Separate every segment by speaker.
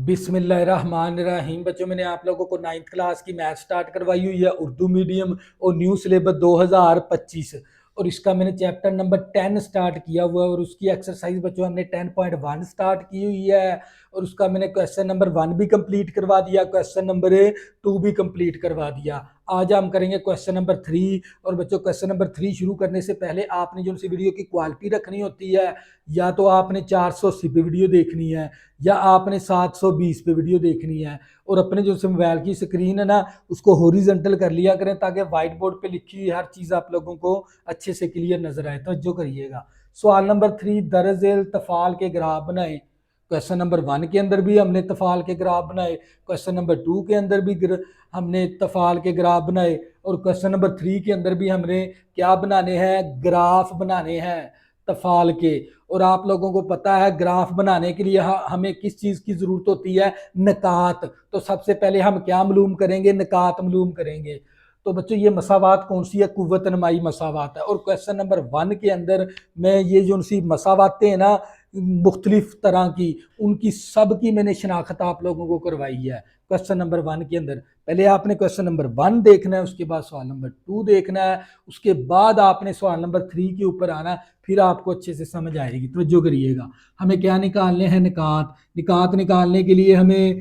Speaker 1: बिस्मिल्लाहिर्रहमानिर्रहीम। बच्चों, मैंने आप लोगों को 9th क्लास की मैथ स्टार्ट करवाई हुई है, उर्दू मीडियम और न्यू सिलेबस 2025। और इसका मैंने चैप्टर नंबर 10 स्टार्ट किया हुआ है और उसकी एक्सरसाइज बच्चों हमने 10.1 स्टार्ट की हुई है। और उसका मैंने क्वेश्चन नंबर 1 भी कंप्लीट करवा दिया, क्वेश्चन नंबर 2 भी कंप्लीट करवा दिया। आज हम करेंगे क्वेश्चन नंबर 3। और बच्चों, क्वेश्चन नंबर 3 शुरू करने से पहले आपने जो सी वीडियो की क्वालिटी रखनी होती है, या तो आपने 480 पे वीडियो देखनी है या आपने 720 पे वीडियो देखनी है। और अपने जो मोबाइल की स्क्रीन है ना, उसको हॉरिजॉन्टल कर लिया करें ताकि व्हाइट बोर्ड पे लिखी हुई हर चीज़ आप लोगों को अच्छे से क्लियर नजर आए। तो जो करिएगा, सवाल नंबर 3, दरअसल तफाल के ग्राफ बनाए। क्वेश्चन नंबर 1 के अंदर भी हमने तफाल के ग्राफ बनाए, क्वेश्चन नंबर 2 के अंदर भी हमने तफाल के ग्राफ बनाए, और क्वेश्चन नंबर 3 के अंदर भी हमने क्या बनाने हैं, ग्राफ बनाने हैं तफाल के। और आप लोगों को पता है ग्राफ बनाने के लिए हमें किस चीज़ की ज़रूरत होती है, निकात। तो सबसे पहले हम क्या मालूम करेंगे, निकात मालूम करेंगे। तो बच्चों, ये मसावात कौन सी है, कुव्वत नमाई मसावात है। और क्वेश्चन नंबर 1 के अंदर मैं ये जो सी मसावातें हैं ना मुख्तलिफ तरह की, उनकी सब की मैंने शनाख्त आप लोगों को करवाई है क्वेश्चन नंबर 1 के अंदर। पहले आपने क्वेश्चन नंबर 1 देखना है, उसके बाद सवाल नंबर 2 देखना है, उसके बाद आपने सवाल नंबर 3 के ऊपर आना है, फिर आपको अच्छे से समझ आएगी। तो जो करिएगा, हमें क्या निकालने हैं, निकात। निकात निकालने के लिए हमने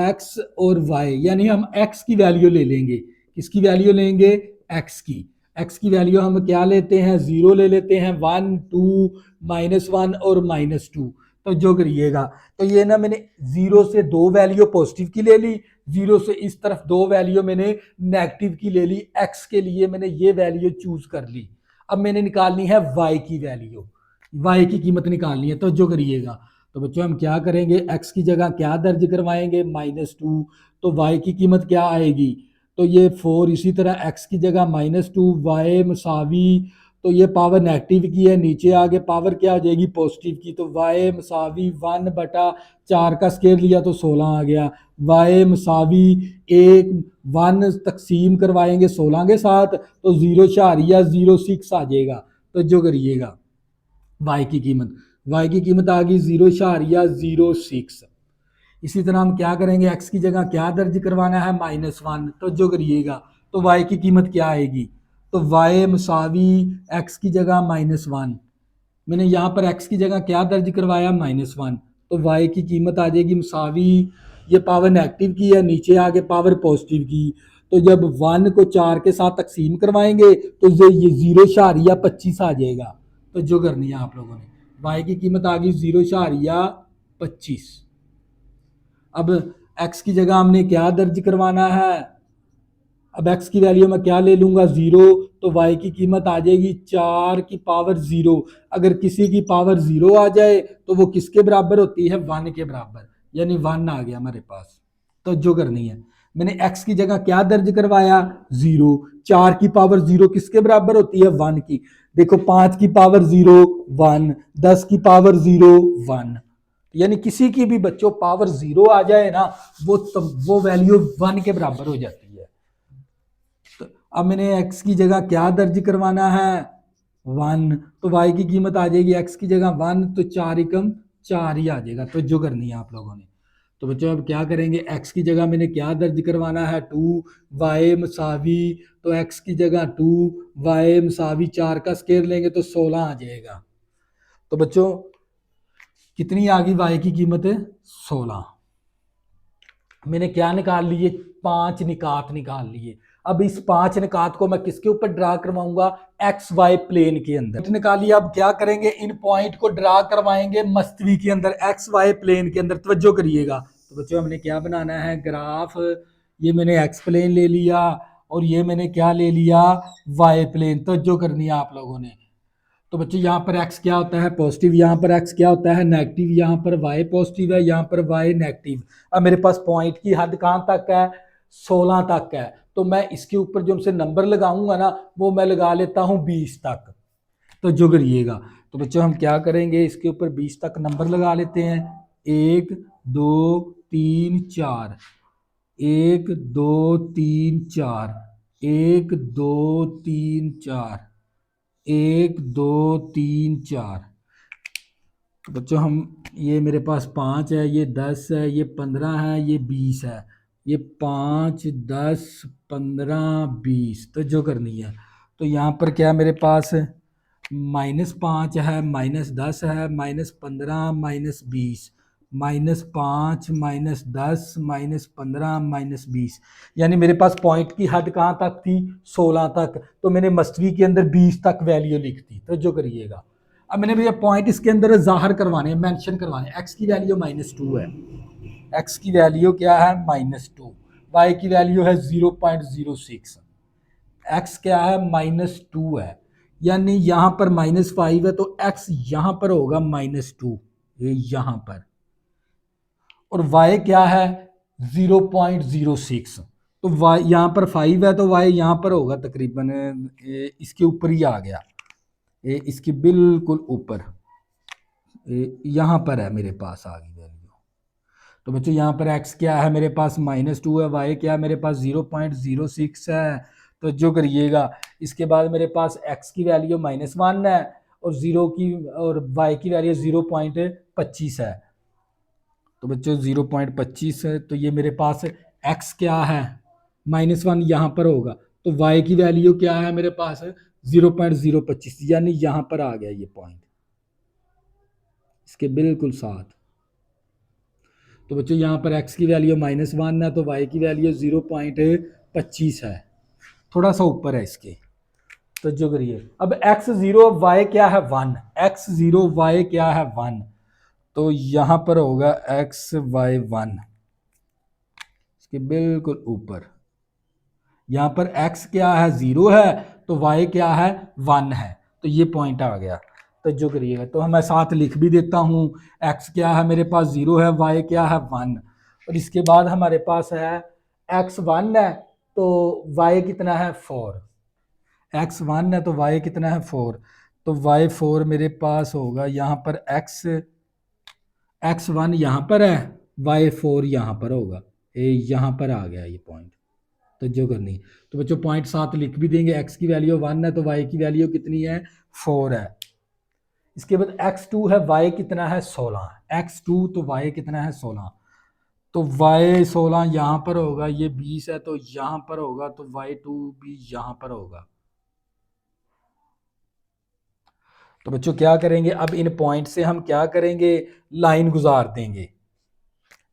Speaker 1: एक्स और वाई, यानी हम एक्स की वैल्यू ले लेंगे। किसकी वैल्यू लेंगे, एक्स की। एक्स की वैल्यू हम क्या लेते हैं, 0 ले लेते हैं, 1 2 -1 और -2। तो जो करिएगा, तो ये ना मैंने 0 से 2 वैल्यू पॉजिटिव की ले ली, 0 से इस तरफ 2 वैल्यू मैंने नेगेटिव की ले ली। एक्स के लिए मैंने ये वैल्यू चूज कर ली। अब मैंने निकालनी है वाई की वैल्यू, वाई की कीमत निकालनी है। तो जो करिएगा, तो बच्चों हम क्या करेंगे, एक्स की जगह क्या दर्ज करवाएंगे, -2। तो वाई की कीमत क्या आएगी, तो ये 4। इसी तरह एक्स की जगह -2, वाई मसावी, तो ये पावर नेगेटिव की है, नीचे आगे पावर क्या आ जाएगी, पॉजिटिव की। तो वाई मसावी 1/4 का स्केयर लिया तो 16 आ गया। वाई मसावी 1 तकसीम करवाएंगे 16 के साथ, तो 0.06 आ जाएगा। तो जो करिएगा, वाई की कीमत आ गई 0.06। इसी तरह हम क्या करेंगे, एक्स की जगह क्या दर्ज करवाना है, -1। तो जो करिएगा, तो वाई की कीमत क्या आएगी, तो वाई मसावी एक्स की जगह -1। मैंने यहाँ पर एक्स की जगह क्या दर्ज करवाया, -1। तो वाई की कीमत आ जाएगी मसावी, ये पावर नेगेटिव की है, नीचे आगे पावर पॉजिटिव की। तो जब 1 को 4 के साथ तकसीम करवाएंगे तो ये 0.25 आ जाएगा। तो जो करनी है आप लोगों ने, वाई की कीमत आ गई 0.25। अब एक्स की जगह हमने क्या दर्ज करवाना है, अब एक्स की वैल्यू में क्या ले लूंगा, 0। तो वाई की कीमत आ जाएगी 4 की पावर 0। अगर किसी की पावर 0 आ जाए तो वो किसके बराबर होती है, 1 के बराबर, यानी 1 आ गया हमारे पास। तो जो करनी है, मैंने एक्स की जगह क्या दर्ज करवाया, 0। 4 की पावर 0 किसके बराबर होती है, 1 की। देखो, 5 की पावर 0 1, 10 की पावर 0 1, यानी किसी की भी बच्चों पावर 0 आ जाए ना, वो वैल्यू 1 के बराबर हो जाती है। तो अब मैंने x की जगह क्या दर्ज करवाना है, 1। तो y की कीमत आ जाएगी x की जगह 1, तो 4 एकम 4 ही आ जाएगा। तो जो करनी है आप लोगों ने, तो बच्चों अब क्या करेंगे, x की जगह मैंने क्या दर्ज करवाना है, 2। y मसावी, तो x की जगह 2, y मसावी 4 का स्केयर लेंगे तो 16 आ जाएगा। तो बच्चों कितनी आ गई y की कीमत, 16। मैंने क्या निकाल लिए, 5 निकात निकाल लिए। अब इस 5 निकात को मैं किसके ऊपर ड्रा करवाऊंगा, एक्स वाई प्लेन के अंदर निकालिए। अब क्या करेंगे, इन पॉइंट को ड्रा करवाएंगे मस्तवी के अंदर, एक्स वाई प्लेन के अंदर। तवज्जो करिएगा, तो बच्चों हमने क्या बनाना है, ग्राफ। ये मैंने एक्स प्लेन ले लिया और ये मैंने क्या ले लिया, वाई प्लेन। तवज्जो करनी है आप लोगों ने। तो बच्चों यहाँ पर x क्या होता है, पॉजिटिव, यहाँ पर x क्या होता है, नेगेटिव, यहाँ पर y पॉजिटिव है, यहाँ पर y नेगेटिव। अब मेरे पास पॉइंट की हद कहाँ तक है, 16 तक है। तो मैं इसके ऊपर जो उनसे नंबर लगाऊंगा ना, वो मैं लगा लेता हूँ 20 तक। तो जो करिएगा, तो बच्चों हम क्या करेंगे, इसके ऊपर 20 तक नंबर लगा लेते हैं। 1 2 3 4, 1 2 3 4, 1 2 3 4, 1 2 3 4। तो बच्चों हम ये मेरे पास 5 है, ये 10 है, ये 15 है, ये 20 है। ये 5, 10, 15, 20 तो जो करनी है। तो यहाँ पर क्या मेरे पास -5 है, -10 है, -15, -20, -5, -10, -15, -20। यानी मेरे पास पॉइंट की हद कहाँ तक थी? 16 तक। तो मैंने मस्टरी के अंदर 20 तक वैल्यू लिख दी। तो जो करिएगा, अब मैंने भैया पॉइंट इसके अंदर जाहिर करवाने, मेंशन करवाने। एक्स की वैल्यू -2 है, एक्स की वैल्यू क्या है? -2। वाई की वैल्यू है 0.06, एक्स क्या है? -2 है। यानी यहाँ पर -5 है, तो एक्स यहाँ पर होगा -2, ये यहाँ पर। और y क्या है? 0.06। तो y यहाँ पर 5 है, तो y यहाँ पर होगा तकरीबन इसके ऊपर ही आ गया, ये इसके बिल्कुल ऊपर, यहाँ पर है मेरे पास आ गई वैल्यू। तो बच्चों यहाँ पर x क्या है मेरे पास? -2 है। y क्या है मेरे पास? 0.06 है। तो जो करिएगा, इसके बाद मेरे पास x की वैल्यू -1 है और y की वैल्यू 0.25 है। तो बच्चों 0.25 है, तो ये मेरे पास x क्या है? -1 यहाँ पर होगा। तो y की वैल्यू क्या है मेरे पास? 0.025, यानी यहाँ पर आ गया ये पॉइंट इसके बिल्कुल साथ। तो बच्चों यहाँ पर x की वैल्यू -1 है, तो y की वैल्यू 0.25 है, थोड़ा सा ऊपर है इसके। तो जो करिए, अब x0 y क्या है? 1। x0 y क्या है? 1। तो यहाँ पर होगा xy1 इसके बिल्कुल ऊपर। यहाँ पर x क्या है? 0 है, तो y क्या है? 1 है। तो ये पॉइंट आ गया। तो जो करिएगा, तो मैं साथ लिख भी देता हूँ। x क्या है मेरे पास? 0 है, y क्या है? 1। और इसके बाद हमारे पास है x1 है, तो y कितना है? 4। x1 है तो y कितना है? 4। तो y4 मेरे पास होगा यहाँ पर x1 यहाँ पर है, y4 यहाँ पर होगा, ये यहाँ पर आ गया ये पॉइंट। तो जो करनी, तो बच्चों पॉइंट साथ लिख भी देंगे। x की वैल्यू 1 है, तो y की वैल्यू कितनी है? 4 है। इसके बाद x2 है, y कितना है? 16। x2 तो y कितना है? 16। तो y 16 यहाँ पर होगा, ये 20 है तो यहाँ पर होगा, तो y2 भी यहाँ पर होगा। तो बच्चों क्या करेंगे, अब इन पॉइंट से हम क्या करेंगे? लाइन गुजार देंगे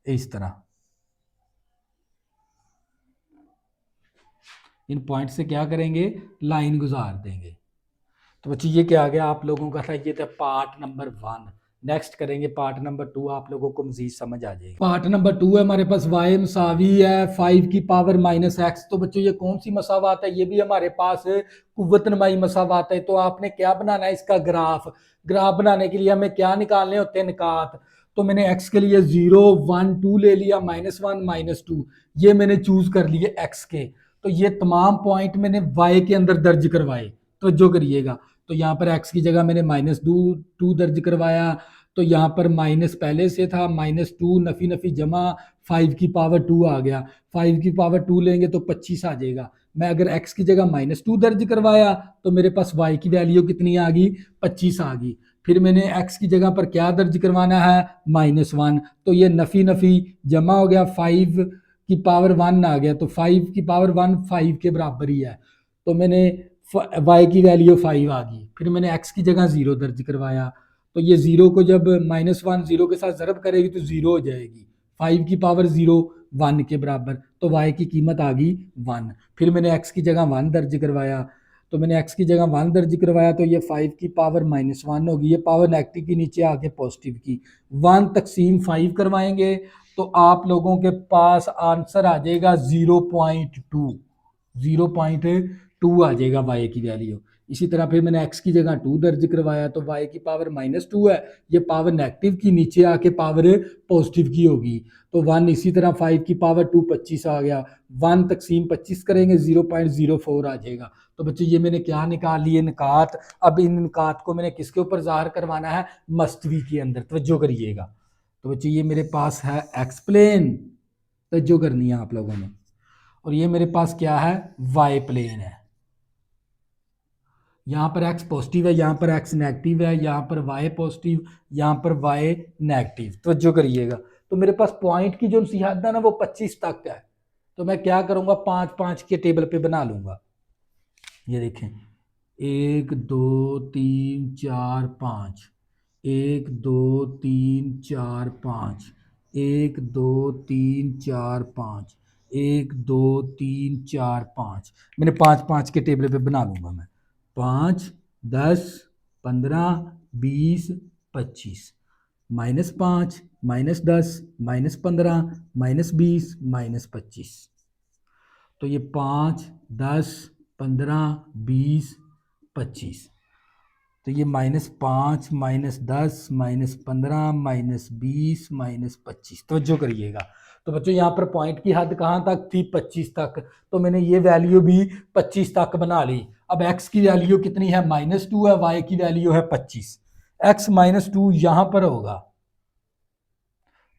Speaker 1: इस तरह। इन पॉइंट से क्या करेंगे? लाइन गुजार देंगे। तो बच्चों ये क्या आ गया आप लोगों का था? ये था पार्ट नंबर 1। नेक्स्ट करेंगे पार्ट नंबर 2, आप लोगों को मजीद समझ आ जाएगी। पार्ट नंबर 2 है हमारे पास, y मसावी है 5 की पावर -x। तो बच्चों ये कौन सी मसावात है? ये भी हमारे पास कुव्वत नमाई मसावात है। तो आपने क्या बनाना है? इसका ग्राफ। ग्राफ बनाने के लिए हमें क्या निकालने होते हैं? निकात। तो मैंने x के लिए 0, 1, 2 ले लिया, -1, -2, ये मैंने चूज कर लिए x के। तो ये तमाम पॉइंट मैंने y के अंदर दर्ज करवाए। तो जो करिएगा, तो यहाँ पर x की जगह मैंने -2 दर्ज करवाया। तो यहाँ पर माइनस पहले से था, -2 नफी नफी जमा 5 की पावर 2 आ गया। 5 की पावर 2 लेंगे तो 25 आ जाएगा। मैं अगर x की जगह -2 दर्ज करवाया तो मेरे पास y की वैल्यू कितनी आ गई? 25 आ गई। फिर मैंने x की जगह पर क्या दर्ज करवाना है? -1। तो ये नफी नफी जमा हो गया, 5 की पावर 1 आ गया। तो 5 की पावर 1 5 के बराबर ही है। तो मैंने y की वैल्यू 5 आ गई। फिर मैंने x की जगह 0 दर्ज करवाया। तो ये 0 को जब -1 0 के साथ ज़रब करेगी तो 0 हो जाएगी। 5 की पावर 0 1 के बराबर, तो y की कीमत आ गई 1। फिर मैंने x की जगह 1 दर्ज करवाया। तो मैंने x की जगह 1 दर्ज करवाया, तो ये 5 की पावर -1 होगी। ये पावर नेगेटिव की नीचे आके पॉजिटिव की 1 तकसीम 5 करवाएंगे तो आप लोगों के पास आंसर आ जाएगा 0.2। 0.2 आ जाएगा y की वैल्यू। इसी तरह फिर मैंने x की जगह 2 दर्ज करवाया, तो y की पावर -2 है, ये पावर नेगेटिव की नीचे आके पावर पॉजिटिव की होगी। तो 1, इसी तरह 5 की पावर 2 25 आ गया। 1 तकसीम 25 करेंगे 0.04 आ जाएगा। तो बच्चों ये मैंने क्या निकाल लिए? निकात। अब इन निकात को मैंने किसके ऊपर ज़ाहिर करवाना है? मस्तवी के अंदर। तवज्जो करिएगा। तो बच्चों ये मेरे पास है एक्स प्लेन, तवज्जो करनी है आप लोगों ने। और ये मेरे पास क्या है? वाई प्लेन है। यहाँ पर x पॉजिटिव है, यहाँ पर x नेगेटिव है, यहाँ पर y पॉजिटिव, यहाँ पर y नेगेटिव। तो जो करिएगा, तो मेरे पास पॉइंट की जो सी हद है ना वो 25 तक है। तो मैं क्या करूँगा, 5-5 के टेबल पे बना लूँगा। ये देखें, 1 2 3 4 5, 1 2 3 4 5, 1 2 3 4 5, 1 2 3 4 5। मैंने 5-5 के टेबल पे बना लूँगा मैं। 5 10 15 20 25, -5 -10 -15 -20 -25। तो ये 5 10 15 20 25, तो ये -5 -10 -15 -20 -25। तो जो करिएगा, तो बच्चों यहाँ पर पॉइंट की हद कहाँ तक थी, 25 तक। तो मैंने ये वैल्यू भी 25 तक बना ली। अब x की वैल्यू कितनी है, -2 है, y की वैल्यू है 25। x -2 यहाँ पर होगा,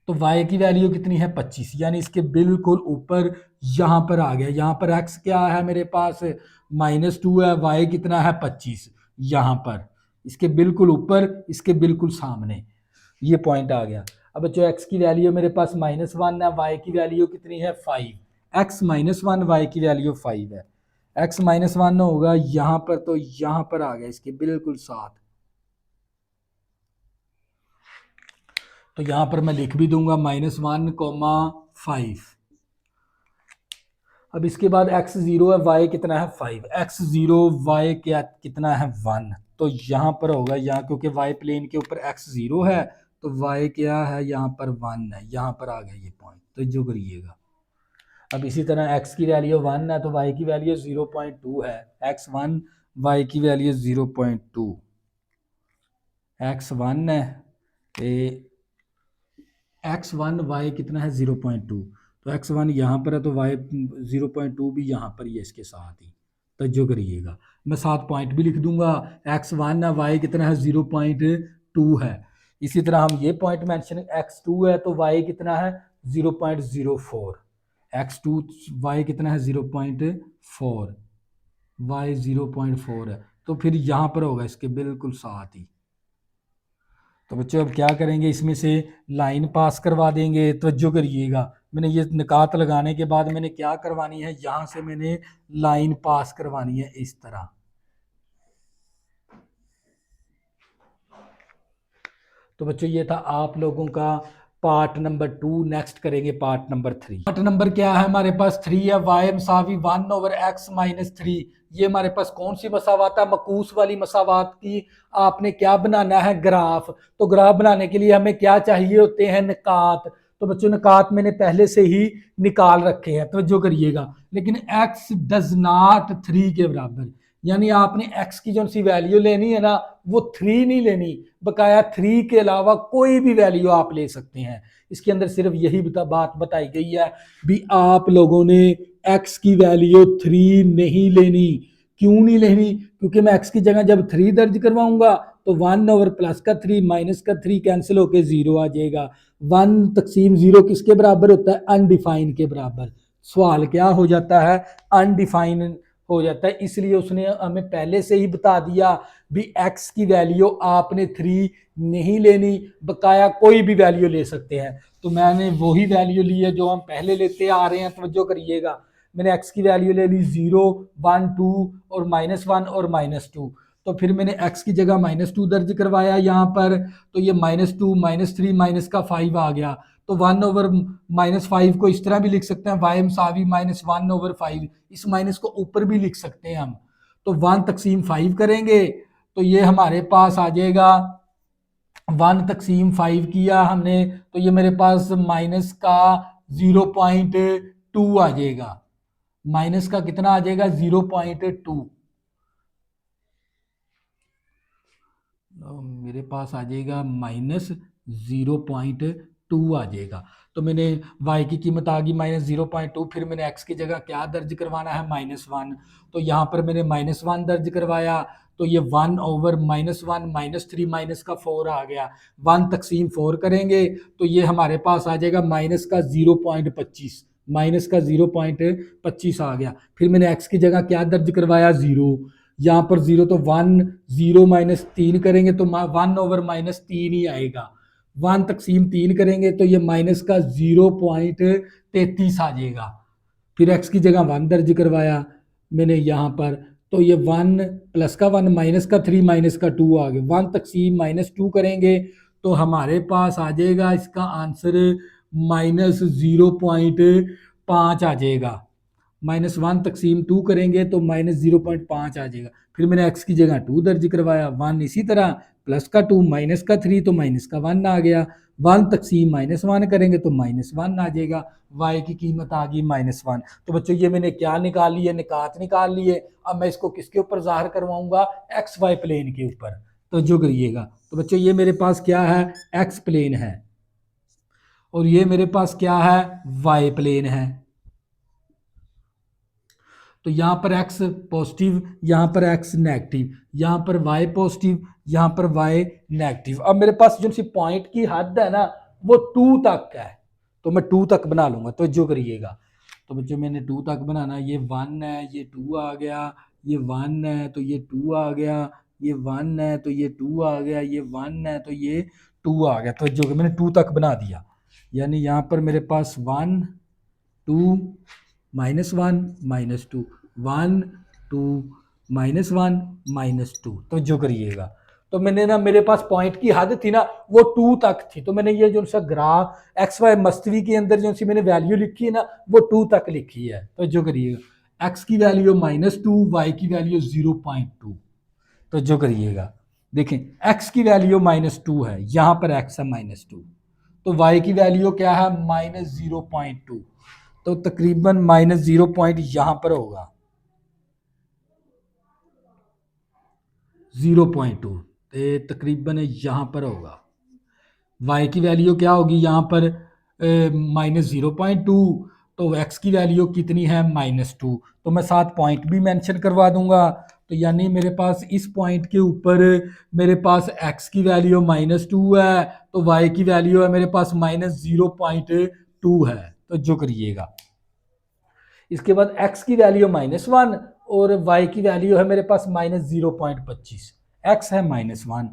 Speaker 1: तो y की वैल्यू कितनी है, 25, यानी इसके बिल्कुल ऊपर यहाँ पर आ गया। यहाँ पर x क्या है मेरे पास, -2 है, y कितना है 25, यहाँ पर इसके बिल्कुल ऊपर, इसके बिल्कुल सामने ये पॉइंट आ गया। अब जो x की वैल्यू मेरे पास -1 है, y की वैल्यू कितनी है 5, x -1 y की वैल्यू 5 है। x -1 होगा यहाँ पर, तो यहाँ पर आ गया इसके बिल्कुल साथ। तो यहां पर मैं लिख भी दूंगा -1,5। अब इसके बाद x0 है, y कितना है 5, x0 y क्या कितना है 1। तो यहाँ पर होगा, यहाँ क्योंकि y प्लेन के ऊपर x0 है, तो y क्या है यहाँ पर 1 है, यहाँ पर आ गया ये पॉइंट। तो जो करिएगा, अब इसी तरह x की वैल्यू 1 है, तो y की वैल्यू 0.2 है, x1 y की वैल्यू 0.2, x1 है, x1 y कितना है 0.2। तो x1 यहाँ पर है, तो y 0.2 भी यहाँ पर ही है इसके साथ ही। तो जो करिएगा, मैं 7 पॉइंट भी लिख दूंगा, x1 है, y कितना है 0.2 है। इसी तरह हम ये पॉइंट मेंशन, x2 है तो y कितना है 0.04, x2 y कितना है 0.4, y 0.4 है। तो फिर यहाँ पर होगा इसके बिल्कुल साथ ही। तो बच्चों अब क्या करेंगे, इसमें से लाइन पास करवा देंगे। तवज्जो करिएगा, मैंने ये निकात लगाने के बाद मैंने क्या करवानी है, यहाँ से मैंने लाइन पास करवानी है इस तरह। तो बच्चों ये था आप लोगों का पार्ट नंबर 2। नेक्स्ट करेंगे पार्ट नंबर 3। पार्ट नंबर क्या है हमारे पास 3 है, y मसावी 1/x-3। ये हमारे पास कौन सी मसावात है, मकूस वाली मसावात की आपने क्या बनाना है, ग्राफ। तो ग्राफ बनाने के लिए हमें क्या चाहिए होते हैं, निकात। तो बच्चों निकात मैंने पहले से ही निकाल रखे हैं, तो जो करिएगा, लेकिन x डज नॉट 3 के बराबर, यानी आपने x की जो सी वैल्यू लेनी है ना वो 3 नहीं लेनी, बकाया 3 के अलावा कोई भी वैल्यू आप ले सकते हैं। इसके अंदर सिर्फ यही बात बताई गई है भी आप लोगों ने x की वैल्यू 3 नहीं लेनी। क्यों नहीं लेनी, क्योंकि मैं x की जगह जब 3 दर्ज करवाऊंगा तो 1 ओवर प्लस का 3 माइनस का 3 कैंसिल होकर 0 आ जाएगा। 1 तकसीम 0 किसके बराबर होता है, अनडिफाइन के बराबर। सवाल क्या हो जाता है, अनडिफाइन हो जाता है। इसलिए उसने हमें पहले से ही बता दिया भी x की वैल्यू आपने 3 नहीं लेनी, बकाया कोई भी वैल्यू ले सकते हैं। तो मैंने वही वैल्यू ली है जो हम पहले लेते आ रहे हैं। तवज्जो करिएगा, मैंने x की वैल्यू ले ली 0 1 2 और -1 और -2। तो फिर मैंने x की जगह -2 दर्ज करवाया यहाँ पर, तो ये -2 -3 माइनस का 5 आ गया। तो 1 ओवर -5 को इस तरह भी लिख सकते हैं, y मसावी -1 ओवर 5, इस माइनस को ऊपर भी लिख सकते हैं हम। तो 1 तकसीम 5 करेंगे तो ये हमारे पास आ जाएगा, 1 तकसीम 5 किया हमने तो ये मेरे पास माइनस का 0.2 आ जाएगा। माइनस का कितना आ जाएगा, 0.2। मेरे पास आ जाएगा -0.2 आ जाएगा। तो मैंने y की कीमत आ गई -0.2, फिर मैंने x की जगह क्या दर्ज करवाना है, -1। तो यहाँ पर मैंने -1 दर्ज करवाया, तो ये 1 ओवर -1 -3 माइनस का 4 आ गया। 1 तकसीम 4 करेंगे तो ये हमारे पास आ जाएगा माइनस का 0.25, माइनस का 0.25 आ गया। फिर मैंने x की जगह क्या दर्ज करवाया, 0। यहाँ पर 0 तो 1 0 माइनस 3 करेंगे तो 1/-3 ही आएगा। 1 तकसीम 3 करेंगे तो ये माइनस का 0.33 आ जाएगा। फिर x की जगह 1 दर्ज करवाया मैंने यहाँ पर, तो ये 1 प्लस का 1 माइनस का 3 माइनस का 2 आ गया। 1 तकसीम -2 करेंगे तो हमारे पास आ जाएगा इसका आंसर -0.5 आ जाएगा। -1 तकसीम 2 करेंगे तो -0.5 आ जाएगा। फिर मैंने x की जगह 2 दर्ज करवाया, 1 इसी तरह, प्लस का 2 माइनस का 3 तो माइनस का 1 आ गया। 1 तकसीम -1 करेंगे तो -1 आ जाएगा। y की कीमत आ गई -1। तो बच्चों ये मैंने क्या निकाल लिया, निकात निकाल लिए। अब मैं इसको किसके ऊपर ज़ाहिर करवाऊंगा, एक्स वाई प्लेन के ऊपर। तो जो करिएगा, तो बच्चों ये मेरे पास क्या है, एक्स प्लेन है, और ये मेरे पास क्या है, वाई प्लेन है। तो यहाँ पर x पॉजिटिव, यहाँ पर x नेगेटिव, यहाँ पर y पॉजिटिव, यहाँ पर y नेगेटिव। अब मेरे पास जो सी पॉइंट की हद है ना वो 2 तक है, तो मैं 2 तक बना लूंगा। तो जो करिएगा, तो बच्चों मैंने 2 तक बनाना, ये 1 है, ये 2 आ गया, ये 1 है तो ये 2 आ गया, ये 1 है तो ये 2 आ गया, ये 1 है तो ये 2 आ गया। तो जो मैंने 2 तक बना दिया, यानी यहाँ पर मेरे पास 1 2 -1 -2 1 2 -1 -2। तो जो करिएगा, तो मैंने ना, मेरे पास पॉइंट की हद थी ना वो 2 तक थी, तो मैंने ये जो सा ग्राफ एक्स वाई मस्तवी के अंदर जो सी मैंने वैल्यू लिखी है ना वो 2 तक लिखी है। तो जो करिएगा, एक्स की वैल्यू -2, वाई की वैल्यू 0.2। तो जो करिएगा, देखें x की वैल्यू -2 है, यहाँ पर x है -2, तो y की वैल्यू क्या है, -0.2। तो तकरीबन -0 पॉइंट यहाँ पर होगा, 0.2, तो तकरीबन यहाँ पर होगा। y की वैल्यू क्या होगी यहाँ पर, -0.2, तो x की वैल्यू कितनी है, -2। तो मैं साथ पॉइंट भी मेंशन करवा दूंगा। तो यानी मेरे पास इस पॉइंट के ऊपर मेरे पास x की वैल्यू -2 है, तो y की वैल्यू है मेरे पास -0.2 है। तो जो करिएगा, इसके बाद x की वैल्यू -1 और y की वैल्यू है मेरे पास -0.25। x है -1,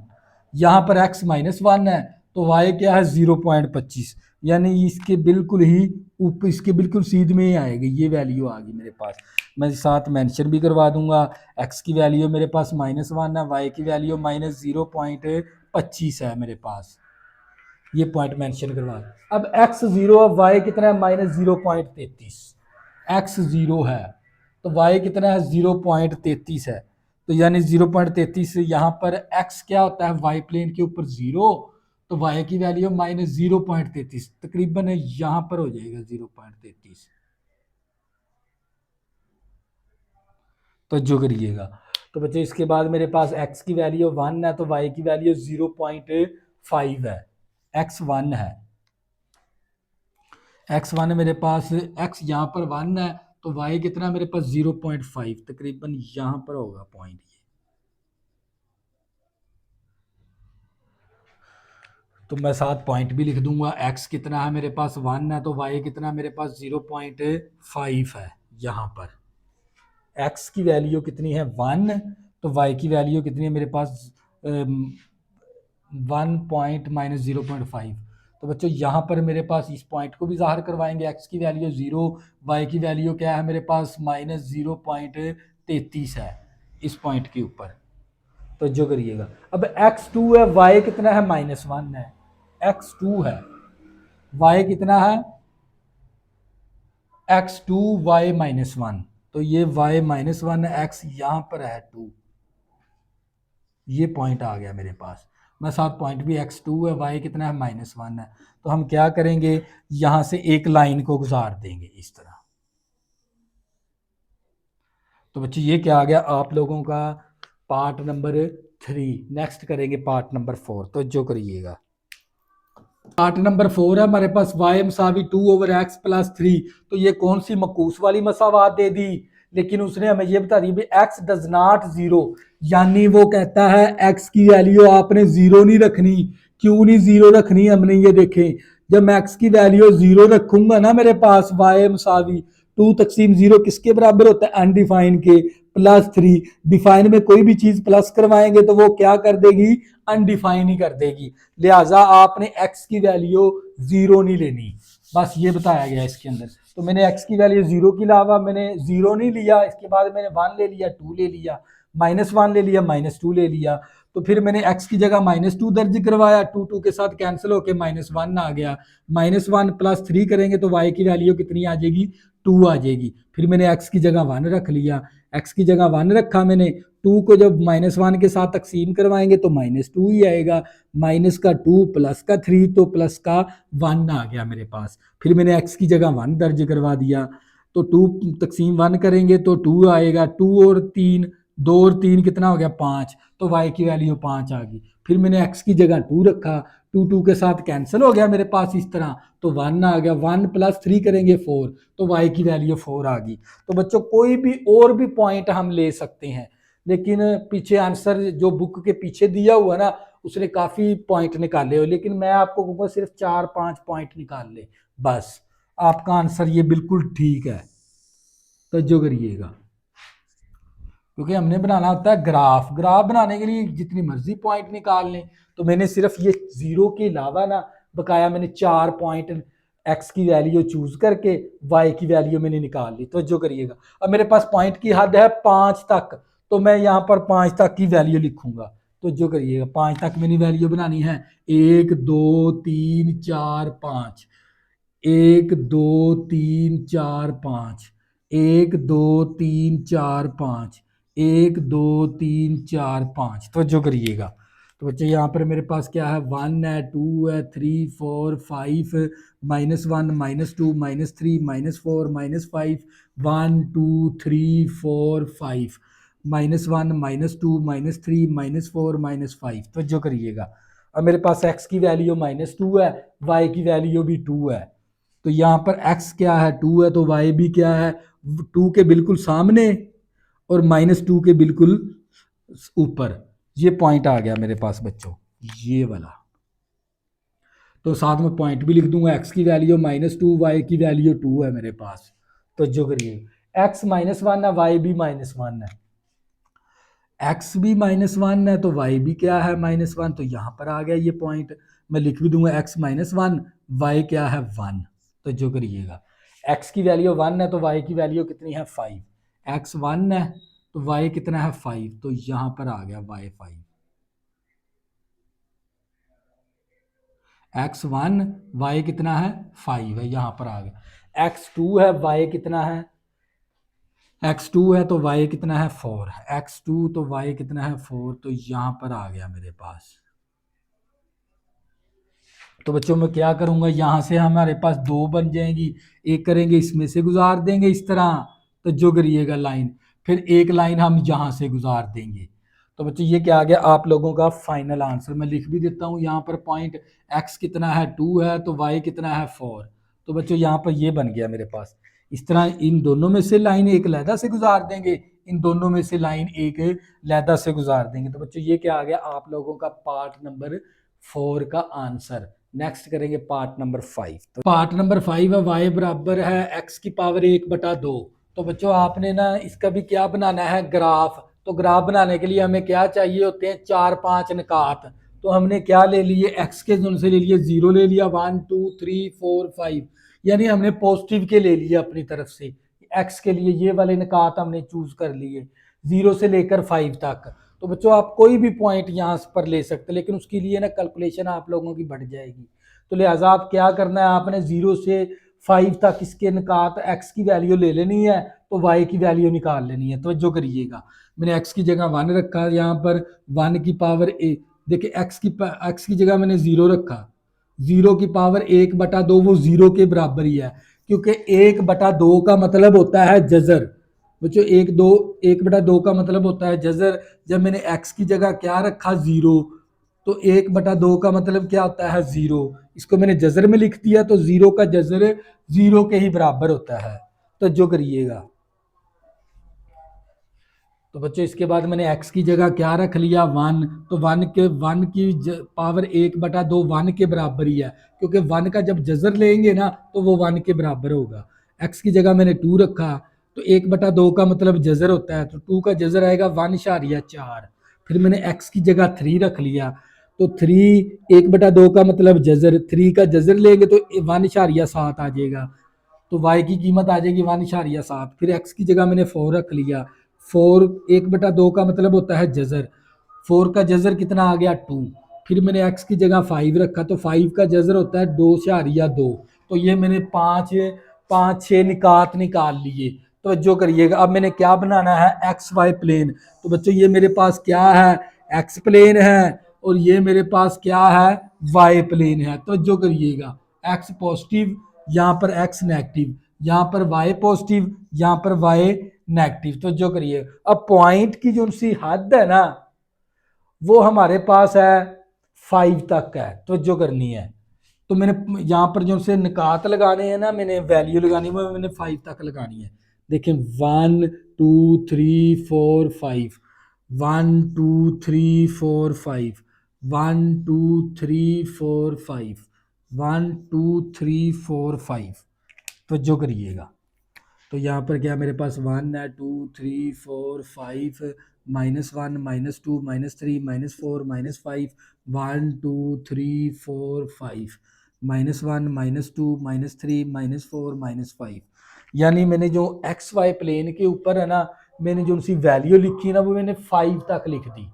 Speaker 1: यहाँ पर x -1 है, तो y क्या है 0.25, यानी इसके बिल्कुल ही ऊपर, इसके बिल्कुल सीध में ही आएगी, ये वैल्यू आ गई मेरे पास। मैं साथ मेंशन भी करवा दूंगा, x की वैल्यू मेरे पास -1 है, y की वैल्यू -0.25 है मेरे पास, ये पॉइंट मेंशन करवा। अब x 0 है, y कितना है, -0.33, x 0 है तो y कितना है, 0.33 है। तो यानी 0.33 यहाँ पर x क्या होता है, y प्लेन के ऊपर 0, तो y की वैल्यू -0.33, तकरीबन यहाँ पर हो जाएगा 0.33। तो जो करिएगा, तो बच्चे इसके बाद मेरे पास x की वैल्यू 1 है, तो y की वैल्यू 0.5 है, x 1 है, x1 मेरे पास, x यहाँ पर 1 है तो y कितना मेरे पास 0.5, तकरीबन यहाँ पर होगा पॉइंट ये। तो मैं साथ पॉइंट भी लिख दूंगा, x कितना है मेरे पास 1 है, तो y कितना मेरे पास 0.5 है। यहाँ पर x की वैल्यू कितनी है 1, तो y की वैल्यू कितनी है मेरे पास 1 पॉइंट -0.5। तो बच्चों यहाँ पर मेरे पास इस पॉइंट को भी ज़ाहिर करवाएंगे, x की वैल्यू 0, y की वैल्यू क्या है मेरे पास -0.33 है इस पॉइंट के ऊपर। तो जो करिएगा, अब x2 है, y कितना है, -1 है, x2 है, y कितना है, x2 y -1, तो ये y -1 है, x यहाँ पर है 2, ये पॉइंट आ गया मेरे पास। मैं साथ पॉइंट भी x2 है, y कितना है, -1 है। तो हम क्या करेंगे, यहां से एक लाइन को गुजार देंगे इस तरह। तो बच्चे ये क्या आ गया आप लोगों का पार्ट नंबर 3। नेक्स्ट करेंगे पार्ट नंबर 4। तो जो करिएगा, पार्ट नंबर 4 है हमारे पास y = 2/x + 3। तो ये कौन सी मकूस वाली मसावात दे दी, लेकिन उसने हमें ये बता दी भी x डज नॉट 0, यानी वो कहता है x की वैल्यू आपने 0 नहीं रखनी। क्यों नहीं 0 रखनी, हमने ये देखें, जब मैं x की वैल्यू 0 रखूंगा ना मेरे पास y = 2 तकसीम 0 किसके बराबर होता है, अनडिफाइन के, +3। डिफाइन में कोई भी चीज प्लस करवाएंगे तो वो क्या कर देगी, अनडिफाइन ही कर देगी। लिहाजा आपने x की वैल्यू 0 नहीं लेनी, बस ये बताया गया इसके अंदर। तो मैंने x की वैल्यू 0 के अलावा मैंने 0 नहीं लिया, इसके बाद मैंने 1 ले लिया, 2 ले लिया, -1 ले लिया, -2 ले लिया। तो फिर मैंने x की जगह -2 दर्ज करवाया, 2 के साथ कैंसिल होके -1 आ गया। -1 + 3 करेंगे तो y की वैल्यू कितनी आ जाएगी, 2 आ जाएगी। फिर मैंने x की जगह 1 रख लिया, x की जगह 1 रखा मैंने, 2 को जब -1 के साथ तकसीम करवाएंगे तो -2 ही आएगा, माइनस का 2 प्लस का 3 तो प्लस का 1 आ गया मेरे पास। फिर मैंने x की जगह 1 दर्ज करवा दिया, तो 2 तकसीम 1 करेंगे तो 2 आएगा, 2 और 3, 2 और 3 कितना हो गया, 5, तो y की वैल्यू 5 आ गई। फिर मैंने x की जगह 2 रखा, 2 के साथ कैंसिल हो गया मेरे पास इस तरह, तो 1 आ गया, 1 + 3 करेंगे 4, तो y की वैल्यू 4 आ गई। तो बच्चों कोई भी और भी पॉइंट हम ले सकते हैं, लेकिन पीछे आंसर जो बुक के पीछे दिया हुआ ना उसने काफी पॉइंट निकाले हो, लेकिन मैं आपको कहूँगा सिर्फ 4-5 पॉइंट निकाल ले, बस आपका आंसर ये बिल्कुल ठीक है। तवज्जो करिएगा, क्योंकि हमने बनाना होता है ग्राफ, ग्राफ बनाने के लिए जितनी मर्जी पॉइंट निकाल लें। तो मैंने सिर्फ ये 0 के अलावा ना बकाया मैंने 4 पॉइंट x की वैल्यू चूज करके y की वैल्यू मैंने निकाल ली। तो जो करिएगा, अब मेरे पास पॉइंट की हद है 5 तक, तो मैं यहाँ पर 5 तक की वैल्यू लिखूंगा। तो जो करिएगा 5 तक मैंने वैल्यू बनानी है, 1 2 3 4 5, 1 2 3 4 5, 1 2 3 4 5, 1 2 3 4 5। तो जो करिएगा, तो बच्चे यहाँ पर मेरे पास क्या है, 1 है, 2 है, 3 4 5, -1 -2 -3 -4 -5, 1 2 3 4 5, -1 -2 -3 -4 -5। तो जो करिएगा, अब मेरे पास x की वैल्यू -2 है, y की वैल्यू भी 2 है, तो यहाँ पर x क्या है, 2 है, तो y भी क्या है, 2 के बिल्कुल सामने और -2 के बिल्कुल ऊपर। ये पॉइंट आ गया मेरे पास बच्चों, ये वाला। तो साथ में पॉइंट भी लिख दूंगा, x की वैल्यू -2, y की वैल्यू 2 है मेरे पास। तो जो करिए, x -1 है, y भी -1 है, x भी -1 है तो y भी क्या है, -1। तो यहाँ पर आ गया ये पॉइंट, मैं लिख भी दूंगा x -1, y क्या है, 1। तो जो करिएगा, x की वैल्यू 1 है तो y की वैल्यू कितनी है, 5। x 1 है तो y कितना है, 5, तो यहाँ पर आ गया y 5। x 1 y कितना है, 5 है, यहाँ पर आ गया। x 2 है, y कितना है, x2 है तो y कितना है, 4, x2 तो y कितना है, 4, तो यहाँ पर आ गया मेरे पास। तो बच्चों मैं क्या करूंगा, यहाँ से हमारे पास 2 बन जाएंगी, एक करेंगे इसमें से गुजार देंगे इस तरह, तो जो करिएगा लाइन, फिर एक लाइन हम यहाँ से गुजार देंगे। तो बच्चों ये क्या आ गया, आप लोगों का फाइनल आंसर मैं लिख भी देता हूँ यहाँ पर, पॉइंट x कितना है, 2 है, तो y कितना है, 4। तो बच्चों यहाँ पर ये बन गया मेरे पास। इस तरह इन दोनों में से लाइन एक लहदा से गुजार देंगे, इन दोनों में से लाइन एक लहदा से गुजार देंगे। तो बच्चों ये क्या आ गया, आप लोगों का पार्ट नंबर 4 का आंसर। नेक्स्ट करेंगे पार्ट नंबर 5। तो पार्ट नंबर 5 है, y बराबर है x की पावर 1/2। तो बच्चों आपने ना इसका भी क्या बनाना है, ग्राफ। तो ग्राफ बनाने के लिए हमें क्या चाहिए होते हैं, 4-5 निकात। तो हमने क्या ले लिए, x के जोन से ले लिए, 0 ले लिया, 1 2 3 4 5, यानी हमने पॉजिटिव के ले लिए अपनी तरफ से। x के लिए ये वाले निकात हमने चूज कर लिए 0 से लेकर 5 तक। तो बच्चों आप कोई भी पॉइंट यहाँ पर ले सकते हैं, लेकिन उसके लिए ना कैलकुलेशन आप लोगों की बढ़ जाएगी। तो लिहाजा आप क्या करना है, आपने 0 से 5 तक इसके निकात x की वैल्यू ले लेनी है, तो y की वैल्यू निकाल लेनी है। तो जो करिएगा, मैंने x की जगह 1 रखा, यहाँ पर 1 की पावर a, देखिए x की जगह मैंने 0 रखा, 0 की पावर 1/2, वो 0 के बराबर ही है, क्योंकि 1/2 का मतलब होता है जजर। बच्चों 1/2 का मतलब होता है जजर। जब मैंने x की जगह क्या रखा, 0, तो 1/2 का मतलब क्या होता है, 0। इसको मैंने जजर में लिख दिया, तो 0 का जजर 0 के ही बराबर होता है। तो जो करिएगा, तो बच्चों इसके बाद मैंने x की जगह क्या रख लिया, 1, तो 1 की पावर 1/2 1 के बराबर ही है, क्योंकि 1 का जब जजर लेंगे ना तो वो 1 के बराबर होगा। x की जगह मैंने 2 रखा, तो 1/2 का मतलब जजर होता है, तो 2 का जजर आएगा 1.4। फिर मैंने x की जगह 3 रख लिया, तो 3 1/2 का मतलब जजर, 3 का जजर लेंगे तो 1.7 आ जाएगा, तो y की कीमत आ जाएगी 1.7। फिर x की जगह मैंने 4 रख लिया, 4 1/2 का मतलब होता है जजर, 4 का जजर कितना आ गया 2। फिर मैंने x की जगह 5 रखा, तो 5 का जजर होता है 2.2। तो ये मैंने 5 6 निकात निकाल लिए। तो जो करिएगा, अब मैंने क्या बनाना है, एक्स वाई प्लेन। तो बच्चों ये मेरे पास क्या है, एक्स प्लेन है, और ये मेरे पास क्या है, वाई प्लेन है। तो जो करिएगा, एक्स पॉजिटिव, यहाँ पर एक्स नेगेटिव, यहाँ पर वाई पॉजिटिव, यहाँ पर वाई नेगेटिव। तो जो करिए, अब पॉइंट की जो सी हद है ना, वो हमारे पास है 5 तक है। तो जो करनी है, तो मैंने यहाँ पर जो से निकात लगाने हैं ना, मैंने वैल्यू लगानी है, वो मैंने 5 तक लगानी है। देखें 1 2 3 4 5, 1 2 3 4 5, 1 2 3 4 5, 1 2 3 4 5। तो जो करिएगा, तो यहाँ पर क्या मेरे पास 1 है, 2 3 4 5, -1 -2 -3 -4 -5, 1 2 3 4 5, -1 -2 -3 -4 -5। यानी मैंने जो एक्स वाई प्लेन के ऊपर है ना, मैंने जो उनकी वैल्यू लिखी ना, वो मैंने 5 तक लिख दी।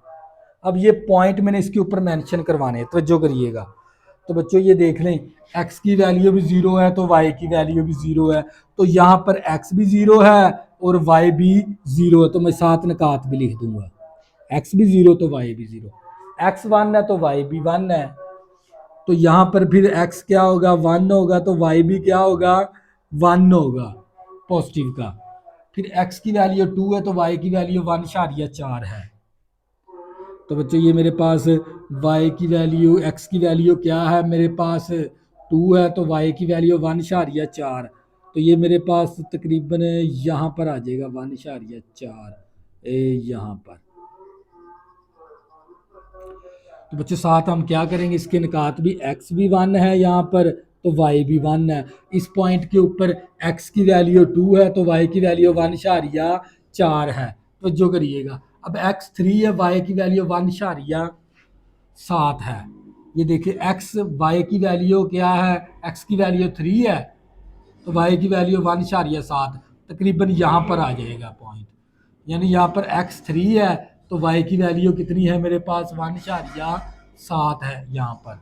Speaker 1: अब ये पॉइंट मैंने इसके ऊपर मेंशन करवाने हैं, तो जो करिएगा, तो बच्चों ये देख लें, x की वैल्यू भी 0 है तो y की वैल्यू भी 0 है, तो यहाँ पर x भी 0 है और y भी 0 है, तो मैं साथ निकात भी लिख दूंगा, x भी 0 तो y भी 0, x 1 है तो y भी 1 है, तो यहाँ पर फिर x क्या होगा, 1 होगा, तो y भी क्या होगा, 1 होगा पॉजिटिव का। फिर x की वैल्यू 2 है तो y की वैल्यू 1.4 है। तो बच्चों ये मेरे पास y की वैल्यू, x की वैल्यू क्या है, मेरे पास 2 है, तो y की वैल्यू 1.4। तो ये मेरे पास तकरीबन यहाँ पर आ जाएगा 1.4 यहाँ पर। तो बच्चों साथ हम क्या करेंगे, इसके निकात भी, x भी 1 है यहाँ पर, तो y भी 1 है। इस पॉइंट के ऊपर x की वैल्यू 2 है तो y की वैल्यू 1.4 है। तो जो करिएगा, अब x 3 है, y की वैल्यू 1.7 है। ये देखिए x y की वैल्यू क्या है, x की वैल्यू 3 है तो y की वैल्यू 1.7, तकरीबन यहाँ पर आ जाएगा पॉइंट। यानी यहाँ पर x 3 है तो y की वैल्यू कितनी है, मेरे पास 1.7 है यहाँ पर।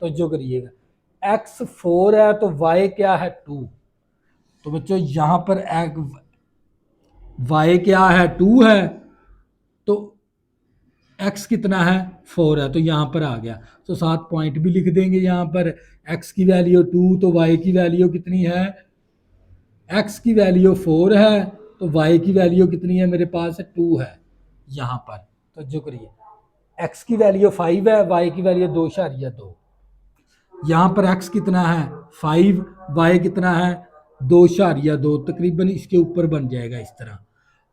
Speaker 1: तो जो करिएगा, x 4 है तो y क्या है 2। तो बच्चों यहाँ पर y क्या है 2 है, तो x कितना है 4 है, तो यहाँ पर आ गया। तो 7 पॉइंट भी लिख देंगे यहाँ पर, x की वैल्यू 2 तो y की वैल्यू कितनी है, x की वैल्यू 4 है तो y की वैल्यू कितनी है, मेरे पास 2 है यहाँ पर। तो जो करिए, x की वैल्यू 5 है, y की वैल्यू 2.2। यहाँ पर x कितना है 5, y कितना है 2.2, तकरीबन इसके ऊपर बन जाएगा इस तरह।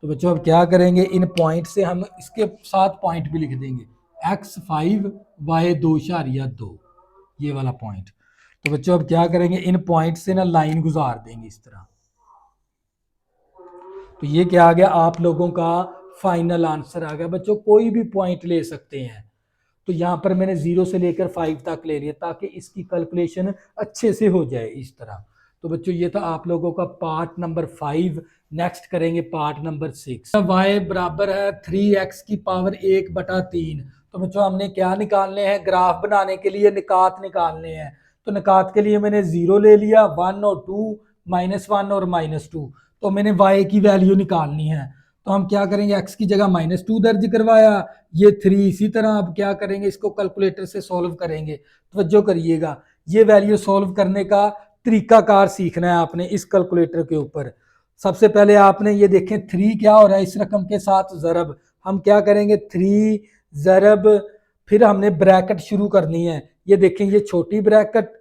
Speaker 1: तो बच्चों अब क्या करेंगे, इन पॉइंट से हम इसके 7 पॉइंट भी लिख देंगे, x 5 y 2.2, ये वाला पॉइंट। तो बच्चों अब क्या करेंगे, इन पॉइंट से ना लाइन गुजार देंगे इस तरह। तो ये क्या आ गया, आप लोगों का फाइनल आंसर आ गया। बच्चों कोई भी पॉइंट ले सकते हैं, तो यहाँ पर मैंने 0 से लेकर 5 तक ले लिया ताकि इसकी कैलकुलेशन अच्छे से हो जाए इस तरह। तो बच्चों ये था आप लोगों का पार्ट नंबर 5। नेक्स्ट करेंगे पार्ट नंबर 6। y बराबर है 3x की पावर 1/3। तो बच्चों हमने क्या निकालने हैं, ग्राफ बनाने के लिए निकात निकालने हैं। तो निकात के लिए मैंने 0 ले लिया, 1 और 2, -1 और -2। तो मैंने y की वैल्यू निकालनी है, तो हम क्या करेंगे, x की जगह -2 दर्ज करवाया, ये 3 इसी तरह। अब क्या करेंगे, इसको कैलकुलेटर से सॉल्व करेंगे। तवज्जो करिएगा, ये वैल्यू सॉल्व करने का तरीकाकार सीखना है आपने इस कैलकुलेटर के ऊपर। सबसे पहले आपने ये देखें 3 क्या हो रहा है, इस रकम के साथ ज़रब। हम क्या करेंगे, 3 ज़रब, फिर हमने ब्रैकेट शुरू करनी है। ये देखें, ये छोटी ब्रैकेट,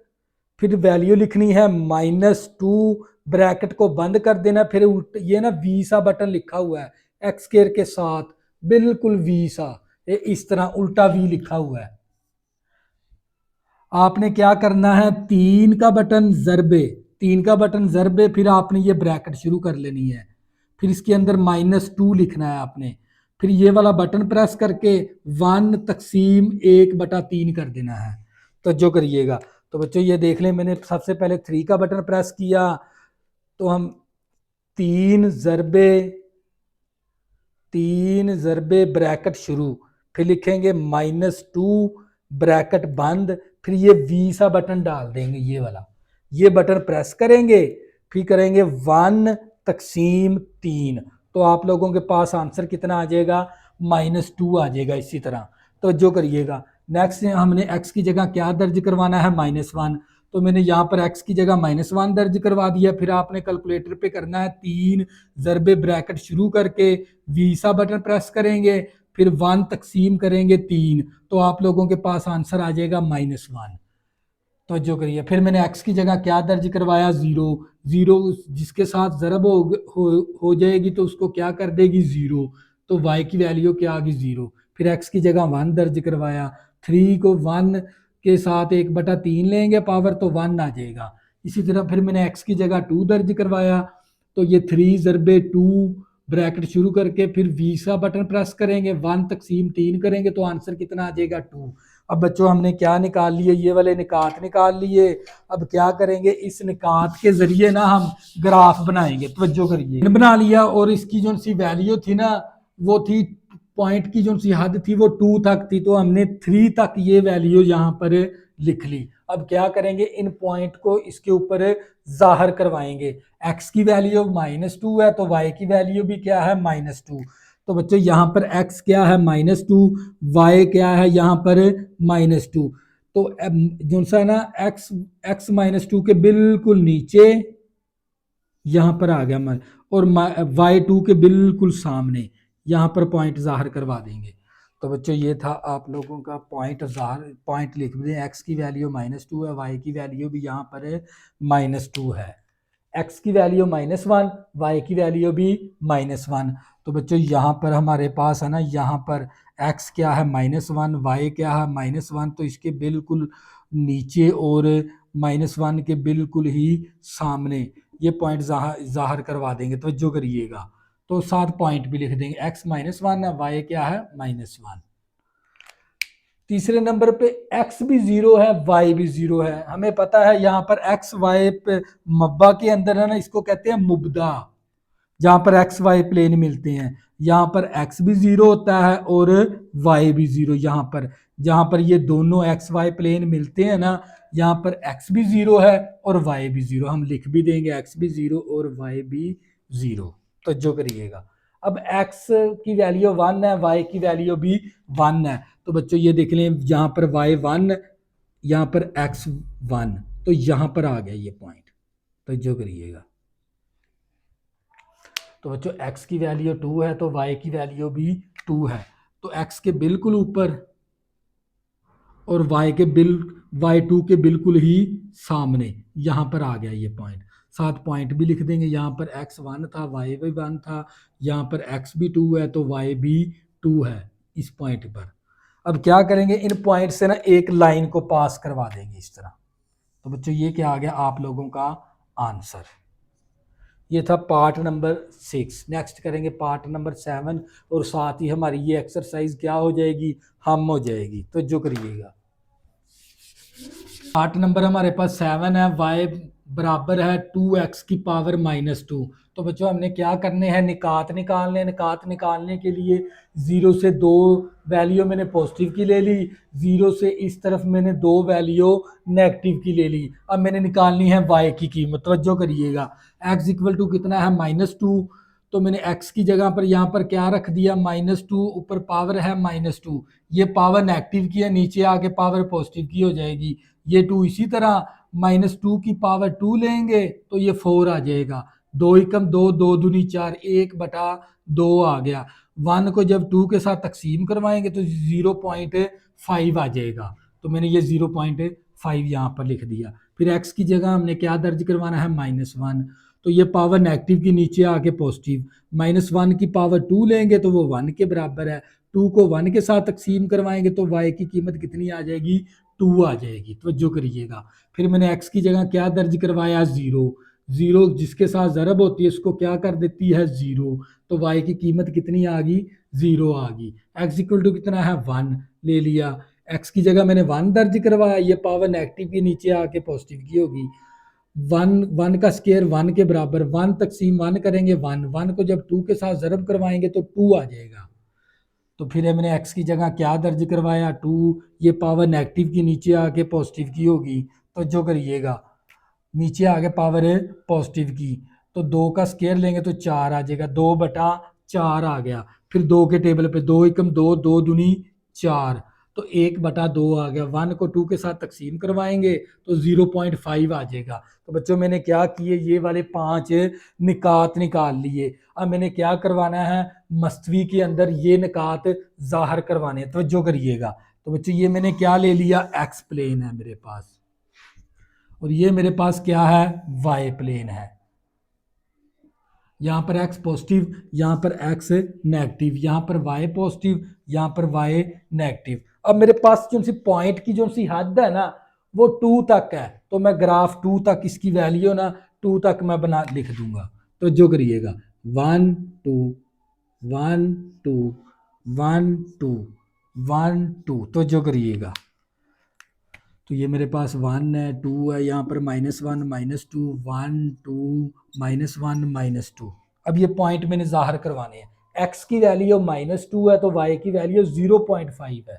Speaker 1: फिर वैल्यू लिखनी है -2, ब्रैकेट को बंद कर देना, फिर ये ना वी सा बटन लिखा हुआ है एक्स स्क्वायर के साथ, बिल्कुल वी सा, ये इस तरह उल्टा वी लिखा हुआ है। आपने क्या करना है, 3 का बटन जरबे, 3 का बटन जरबे, फिर आपने ये ब्रैकेट शुरू कर लेनी है, फिर इसके अंदर -2 लिखना है आपने, फिर ये वाला बटन प्रेस करके 1/1/3 कर देना है। तो जो करिएगा, तो बच्चों ये देख लें, मैंने सबसे पहले 3 का बटन प्रेस किया तो हम 3 ज़रबे ब्रैकेट शुरू, फिर लिखेंगे -2 ब्रैकेट बंद, फिर ये वी सा बटन डाल देंगे, ये वाला, ये बटन प्रेस करेंगे, फिर करेंगे 1/3। तो आप लोगों के पास आंसर कितना आ जाएगा, -2 आ जाएगा। इसी तरह तो जो करिएगा, नेक्स्ट हमने x की जगह क्या दर्ज करवाना है, -1। तो मैंने यहाँ पर x की जगह -1 दर्ज करवा दिया। फिर आपने कैलकुलेटर पे करना है 3 ज़रबे ब्रैकेट शुरू करके वी सा बटन प्रेस करेंगे, फिर 1 करेंगे 3, तो आप लोगों के पास आंसर आ जाएगा -1। तो जो करिए, फिर मैंने x की जगह क्या दर्ज करवाया, 0 जिसके साथ ज़रब हो जाएगी तो उसको क्या कर देगी, 0। तो y की वैल्यू क्या आ गई, 0। फिर x की जगह 1 दर्ज करवाया, 3 को 1 के साथ 1/3 लेंगे पावर तो 1 आ जाएगा। इसी तरह फिर मैंने x की जगह 2 दर्ज करवाया, तो ये 3 ज़रबे 2 ब्रैकेट शुरू करके फिर वी सा बटन प्रेस करेंगे, 1/3 करेंगे तो आंसर कितना आ जाएगा, 2। अब बच्चों हमने क्या निकाल लिए, ये वाले निकात निकाल लिए। अब क्या करेंगे, इस निकात के जरिए ना हम ग्राफ बनाएंगे। तवज्जो करिए, बना लिया और इसकी जो सी वैल्यू थी ना, वो थी पॉइंट की जो सी हद थी वो 2 तक थी, तो हमने 3 तक ये वैल्यू यहाँ पर लिख ली। अब क्या करेंगे, इन पॉइंट को इसके ऊपर जाहिर करवाएंगे। x की वैल्यू -2 है तो y की वैल्यू भी क्या है, -2। तो बच्चों यहाँ पर x क्या है, -2, y क्या है यहाँ पर -2। तो जो सा ना x -2 के बिल्कुल नीचे यहाँ पर आ गया, और y2 के बिल्कुल सामने यहाँ पर पॉइंट जाहिर करवा देंगे। तो बच्चों ये था आप लोगों का पॉइंट लिख दें, x की वैल्यू -2 है, y की वैल्यू भी यहाँ पर -2 है, x की वैल्यू -1, y की वैल्यू भी -1। तो बच्चों यहाँ पर हमारे पास है ना, यहाँ पर x क्या है, -1, y क्या है, -1, तो इसके बिल्कुल नीचे और -1 के बिल्कुल ही सामने ये पॉइंट जाहिर करवा देंगे। तो जो करिएगा, तो 7 पॉइंट भी लिख देंगे, x -1 है, y क्या है, -1। तीसरे नंबर पे x भी 0 है, y भी 0 है। हमें पता है यहाँ पर x y पे मब्बा के अंदर है ना, इसको कहते हैं मुब्दा, जहाँ पर एक्स वाई प्लेन मिलते हैं। यहाँ पर x भी 0 होता है और y भी 0। यहाँ पर जहाँ पर ये दोनों एक्स वाई प्लेन मिलते हैं ना, यहाँ पर x भी 0 है और y भी 0। हम लिख भी देंगे x भी 0 और y भी 0। तो जो करिएगा, अब x की वैल्यू 1 है, y की वैल्यू भी 1 है। तो बच्चों ये देख लें, यहाँ पर y 1, यहाँ पर x 1, तो यहाँ पर आ गया ये पॉइंट। तो जो करिएगा, तो बच्चों x की वैल्यू 2 है तो y की वैल्यू भी 2 है। तो x के बिल्कुल ऊपर और y2 के बिल्कुल ही सामने यहाँ पर आ गया ये पॉइंट। 7 पॉइंट भी लिख देंगे। यहाँ पर x 1 था, y भी 1 था, यहाँ पर x भी 2 है तो y भी 2 है इस पॉइंट पर। अब क्या करेंगे, इन पॉइंट से ना एक लाइन को पास करवा देंगे इस तरह। तो बच्चों ये क्या आ गया आप लोगों का आंसर। ये था पार्ट नंबर 6। नेक्स्ट करेंगे पार्ट नंबर 7 और साथ ही हमारी ये एक्सरसाइज क्या हो जाएगी, हम हो जाएगी। तो जो करिएगा, पार्ट नंबर हमारे पास 7 है, y बराबर है 2x की पावर -2। तो बच्चों हमने क्या करने हैं, निकात निकालने के लिए 0 से 2 वैल्यू मैंने पॉजिटिव की ले ली, 0 से इस तरफ मैंने 2 वैल्यू नेगेटिव की ले ली। अब मैंने निकालनी है y की कीमत। तवज्जो करिएगा, x इक्वल टू कितना है, -2। तो मैंने x की जगह पर यहाँ पर क्या रख दिया, -2, ऊपर पावर है -2, ये पावर नेगेटिव की है, नीचे आके पावर पॉजिटिव की हो जाएगी। ये 2 इसी तरह -2 की पावर 2 लेंगे तो ये 4 आ जाएगा। 2 एकम 2, 2 दूनी 4, 1/2 आ गया। 1 को जब 2 के साथ तकसीम करवाएंगे तो 0.5 आ जाएगा। तो मैंने ये 0.5 यहाँ पर लिख दिया। फिर x की जगह हमने क्या दर्ज करवाना है, -1। तो ये पावर नेगेटिव की नीचे आके पॉजिटिव, -1 की पावर 2 लेंगे तो वो 1 के बराबर है। 2 को 1 के साथ तकसीम करवाएंगे तो y की कीमत कितनी आ जाएगी, 2 आ जाएगी। तो जो करिएगा, फिर मैंने x की जगह क्या दर्ज करवाया, 0। जीरो जिसके साथ ज़रब होती है उसको क्या कर देती है जीरो, तो वाई की कीमत कितनी आ गई, जीरो आ गई। एक्स इक्वल टू कितना है, वन ले लिया, एक्स की जगह मैंने वन दर्ज करवाया, ये पावर नेगेटिव की नीचे आके पॉजिटिव की होगी। वन वन का स्केयर वन के बराबर, वन तकसीम वन करेंगे वन, वन को जब टू के साथ ज़रब करवाएंगे तो टू आ जाएगा। तो फिर हमने एक्स की जगह क्या दर्ज करवाया, टू, ये पावर नेगेटिव की नीचे आके पॉजिटिव की होगी, तो जो करिएगा नीचे आगे पावर है पॉजिटिव की, तो दो का स्केयर लेंगे तो चार आ जाएगा, 2/4 आ गया। फिर दो के टेबल पे दो एकम दो, दो दूनी चार, तो 1/2 आ गया। वन को टू के साथ तकसीम करवाएंगे तो 0.5 आ जाएगा। तो बच्चों मैंने क्या किए, ये वाले 5 निकात निकाल लिए। अब मैंने क्या करवाना है, मस्तवी के अंदर ये निकात जाहिर करवाने, तवज्जो करिएगा। तो बच्चों ये मैंने क्या ले लिया, एक्स प्लेन है मेरे पास, और ये मेरे पास क्या है, वाई प्लेन है। यहां पर एक्स पॉजिटिव, यहां पर एक्स नेगेटिव, यहां पर वाई पॉजिटिव, यहां पर वाई नेगेटिव। अब मेरे पास जो सी पॉइंट की जो सी हद है ना वो 2 तक है, तो मैं ग्राफ 2 तक इसकी वैल्यू ना 2 तक मैं बना लिख दूंगा। तो जो करिएगा 1 2 1 2 1 2 1 2, तो जो करिएगा, तो ये मेरे पास 1 है 2 है, यहाँ पर -1 -2 1 2 -1 -2। अब ये पॉइंट मैंने जाहिर करवाने हैं, x की वैल्यू -2 है तो y की वैल्यू 0.5 है,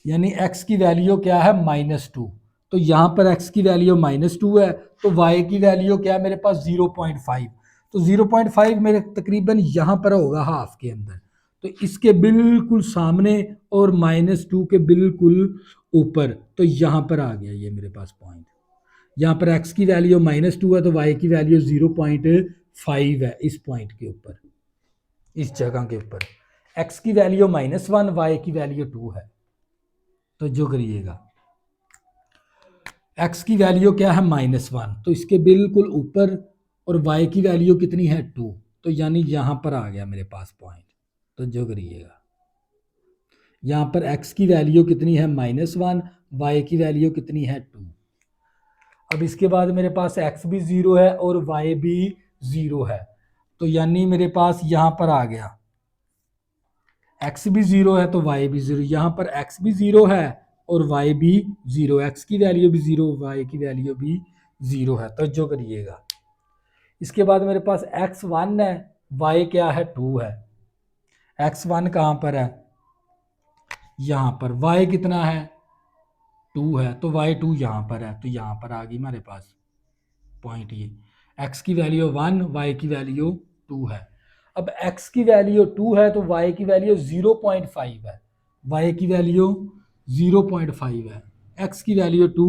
Speaker 1: यानी x की वैल्यू क्या है, -2। तो यहाँ पर x की वैल्यू -2 है तो y की वैल्यू क्या है मेरे पास 0.5। तो 0.5 मेरे तकरीबन यहाँ पर होगा हाफ के अंदर, तो इसके बिल्कुल सामने और -2 के बिल्कुल ऊपर, तो यहाँ पर आ गया ये मेरे पास पॉइंट। यहाँ पर x की वैल्यू -2 है तो y की वैल्यू 0.5 है, इस पॉइंट के ऊपर, इस जगह के ऊपर x की वैल्यू -1, y की वैल्यू 2 है। तो जो करिएगा x की वैल्यू क्या है, -1, तो इसके बिल्कुल ऊपर, और y की वैल्यू कितनी है 2, तो यानी यहां पर आ गया मेरे पास पॉइंट। तो जो करिएगा यहां पर x की वैल्यू कितनी है, -1, y की वैल्यू कितनी है 2। अब इसके बाद मेरे पास x भी 0 है और y भी 0 है, तो यानी मेरे पास यहां पर आ गया x भी 0 है तो y भी 0, यहां पर x भी 0 है और y भी 0, x की वैल्यू भी 0, y की वैल्यू भी 0 है। तो जो करिएगा इसके बाद मेरे पास x1 है, y क्या है, 2 है। x1 कहां पर है, यहां पर, y कितना है, 2 है, तो y2 यहां पर है, तो यहां पर आ गई मेरे पास पॉइंट। ये x की वैल्यू 1, y की वैल्यू 2 है। अब x की वैल्यू 2 है तो y की वैल्यू 0.5 है, y की वैल्यू 0.5 है, x की वैल्यू 2,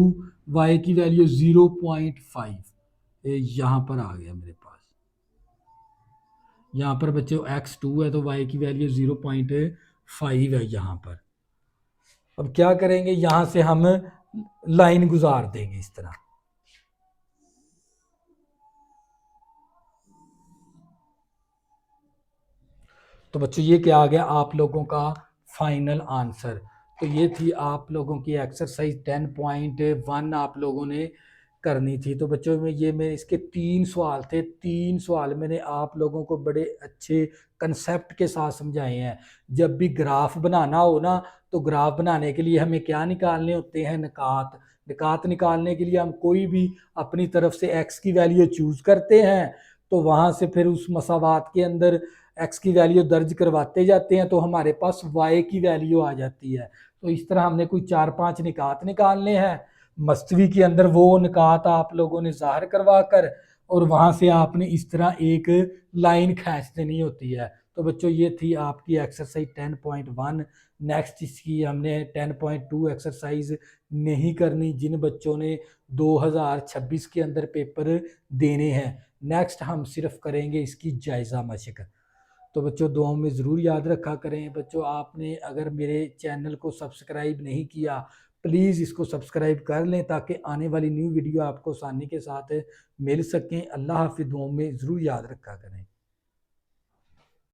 Speaker 1: y की वैल्यू 0.5, यहां पर आ गया मेरे पास। यहां पर बच्चों x2 है तो y की वैल्यू 0.5 है यहां पर। अब क्या करेंगे, यहां से हम लाइन गुजार देंगे इस तरह। तो बच्चों ये क्या आ गया आप लोगों का फाइनल आंसर। तो ये थी आप लोगों की एक्सरसाइज 10.1 आप लोगों ने करनी थी। तो बच्चों में ये मैं इसके 3 सवाल थे, 3 सवाल मैंने आप लोगों को बड़े अच्छे कंसेप्ट के साथ समझाए हैं। जब भी ग्राफ बनाना हो ना, तो ग्राफ बनाने के लिए हमें क्या निकालने होते हैं, निकात। निकात निकालने के लिए हम कोई भी अपनी तरफ से एक्स की वैल्यू चूज करते हैं, तो वहाँ से फिर उस मसावात के अंदर एक्स की वैल्यू दर्ज करवाते जाते हैं, तो हमारे पास वाई की वैल्यू आ जाती है। तो इस तरह हमने कोई 4-5 निकात निकालने हैं, मस्तवी के अंदर वो निकात आप लोगों ने ज़ाहिर करवा कर, और वहाँ से आपने इस तरह एक लाइन खींच देनी होती है। तो बच्चों ये थी आपकी एक्सरसाइज 10.1। नेक्स्ट इसकी हमने 10.2 एक्सरसाइज नहीं करनी जिन बच्चों ने 2026 के अंदर पेपर देने हैं। नेक्स्ट हम सिर्फ करेंगे इसकी जायज़ा मशक। तो बच्चों दुआओं में ज़रूर याद रखा करें। बच्चों आपने अगर मेरे चैनल को सब्सक्राइब नहीं किया, प्लीज़ इसको सब्सक्राइब कर लें ताकि आने वाली न्यू वीडियो आपको आसानी के साथ मिल सकें। अल्लाह हाफ़िज़, दुआओं में ज़रूर याद रखा करें।